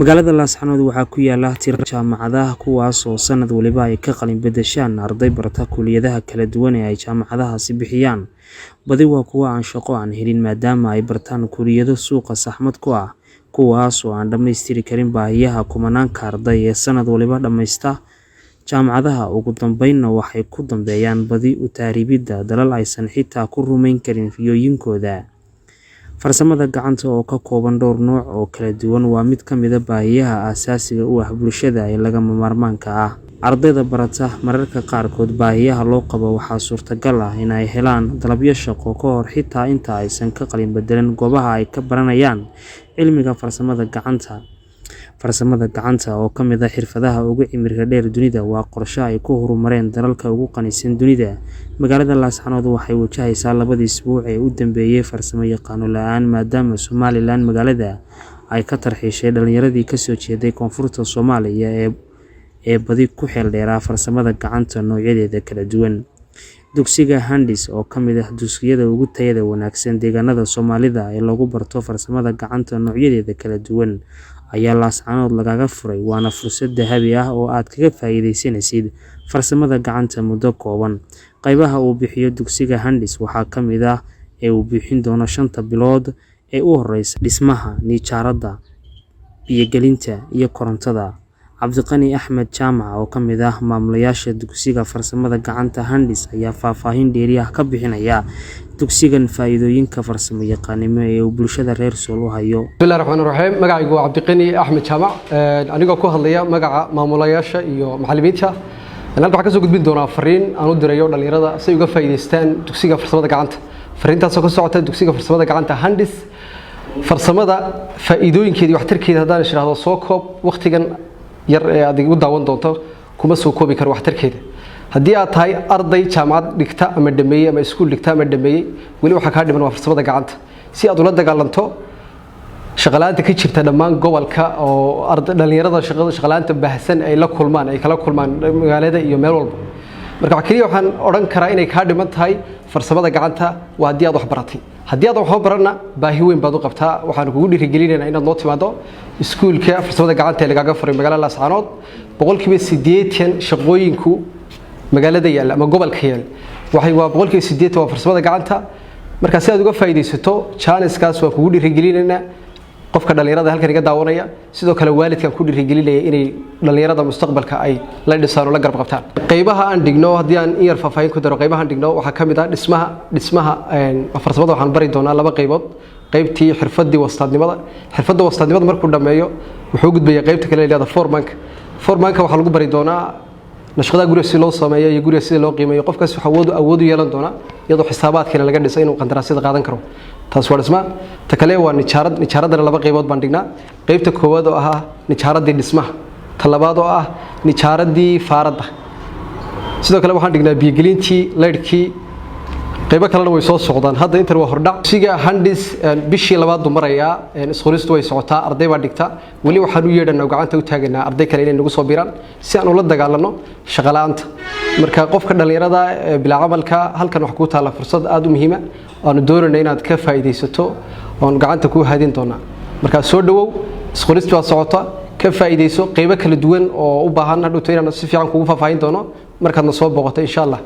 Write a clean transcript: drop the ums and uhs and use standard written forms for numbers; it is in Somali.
Magaalada Laascaanood waxaa ku yaala tiro jaamacadaha kuwaas oo sanad waliba ay ka qalin bedeshaan arday barata kulliyadaha kala duwan ee ay jaamacadahaasi bixiyaan. Badi waa kuwo aan shaqo helin maadaama ay bartaan kulliyado suuqa saxmad ku ah, kuwaas oo aan dhammaystiri karin baahiyaha kumanaanka arday ee sanad waliba dhammaysta jaamacadaha. Ugu dambeynna waxay ku dambeeyaan badi u taariibidda dalal aysan xitaa ku rumayn karin riyooyinkooda. Farsamada gacanta oo ka kooban dhowr nooc oo kala duwan waa mid ka mid ah baahiyaha aasaasiga u ah bulshada ee lagama maarmaanka ah. Ardayda barata mararka qaarkood baahiyaha loo qabo waxaa suurtagal ah in ay helaan dalabyo shaqo ka hor xitaa inta aysan ka qalin bedelan goobaha ay ka baranayaan cilmiga farsamada gacanta. Farsamada gacanta oo ka mid ah xirfadaha ugu cimriga dheer dunida waa qorshe ay ku horumareen dalalka ugu qanisan dunida. Magaalada Laascaanood waxay wajahaysaa labadii isbuuc ee u dambeeyay farsamo yaqaano la'aan maadaama Somaliland magaalada ay ka tarxiishay dhalinyaradii ka soo jeeday koonfurta Soomaaliya ee badi ku xeel dheeraa farsamada gacanta noocyadeeda kala duwan. Dugsiga Handis oo ka mid ah dugsiyada ugu tayada wanaagsan deegaanada Soomaalida ee lagu barto farsamada gacanta noocyadeeda kala duwan ayaa Laascaanood lagaga furay, waana fursad dahabi ah oo aad kaga faa'iidaysanaysid farsamada gacanta muddo kooban. Qaybaha uu bixiyo dugsiga Handis waxaa ka mid ah ee uu bixin doono 5 bilood ee u horeysa dhismaha, nijaarada, biyo-gelinta iyo korontada. Cabdiqani Axmed Jaamac oo ka mid ah maamulayaasha dugsiga farsamada gacanta Handis ayaa faahfaahin dheeri ah ka bixinaya dugsigan faa'iidooyinka farsamo yaqaannimo ee uu bulshada reer Sool u hayo. Bismillaahi Raxmaani Raxiim. Magacaygu waa Cabdiqani Axmed Jaamac, anigoo ku hadlaya magaca maamulayaasha iyo macallimiinta. Halkan waxaan ka soo gudbin doonaa fariin aan u dirayo dhalinyarada si ay uga faa'iideystaan dugsiga farsamada gacanta. Fariintaas oo ka socota dugsiga farsamada gacanta Handis. Farsamada faa'iidooyinkeeda iyo waxtarkeeda haddaan sharaxdo soo koob waqtigan yar ee aad u daawan doonto kuma soo koobi karo waxtarkeeda. haddii aad tahay arday jaamacad dhigta ama dhameeyay ama iskuul dhigta ama dhameeyay wali waxa ka dhiman waa farsamada gacanta si aad ula dagaalanto shaqalaanta ka jirta dhammaan gobolka oo arday dhalinyarada shaqalaanta baahsan ay la kulmaan ay kala kulmaan magaalada iyo meel walba. Marka kaliya waxaan oran karaa inay ka dhiman tahay farsamada gacanta waa haddii aad wax baratay. haddii aad wax barana baahi weyn baad u qabtaa. waxaan kugu dhiirigelinaynaa inaad noo timaado iskuulka farsamada gacanta ee lagaga furay magaalada Laascaanood. 80% shaqooyinku magaalada yaala ama gobolka yaala waxay waa 80% waa farsamada gacanta. marka si aad uga faa'iideysato chance-kaas waa kugu dhiirigelinaynaa qofka dhalinyarada halkan iga daawanaya sidoo kale waalidkan ku dhiirigelinaya inay dhalinyarada mustaqbalka ay la dhisaan oo la garab qabtaan. qaybaha aan dhigno haddii aan yar faahfaahin ku daro qaybaha aan dhigno waxa kamid ah dhismaha farsamada waxaan bari doonaa 2 qaybood. qaybtii xirfadii wastaadnimada markuu dhameeyo wuxuu gudbayaa qaybta kale ee leedahay foremanka waxa lagu bari doonaa nashqada guriga si loo sameeyo iyo guriga si loo qiimeeyo qofkaas waxa awood u yeelan doona iyadoo xisaabaadkeena laga dhisay inuu qandaraasyada qaadan karo. taas waa dhisma ta kale waa nijaaradana 2 qaybood baan dhignaa. qaybta koowaad oo ah nijaaradii dhismaha, ta labaad oo ah nijaaradii faaradda. sidoo kale waxaan dhignaa biyo-gelintii, leydhkii. qaybo kalena way soo socdaan. hadda inta waa hordhac. dugsiga Handis bishii labaad maraya isqoristu way socotaa, arday baa dhigta. wali waxaan u yeedhanaa gacanta u taaganaa arday kale inay nagu soo biiraan si aan ula dagaalano shaqo la'aanta. marka qofka dhalinyarada bilaa camalka halkan wax ku taala fursad aad u muhiim ah aan doonaynaa inaad ka faa'iideysato oo gacanta ku haadin doona. marka soo dhawow, isqoristu waa socota, ka faa'iideyso qaybo kala duwan oo u baahan hadhow inaan si fiican kugu faahfaahin doono markaad na soo booqato insha Allah.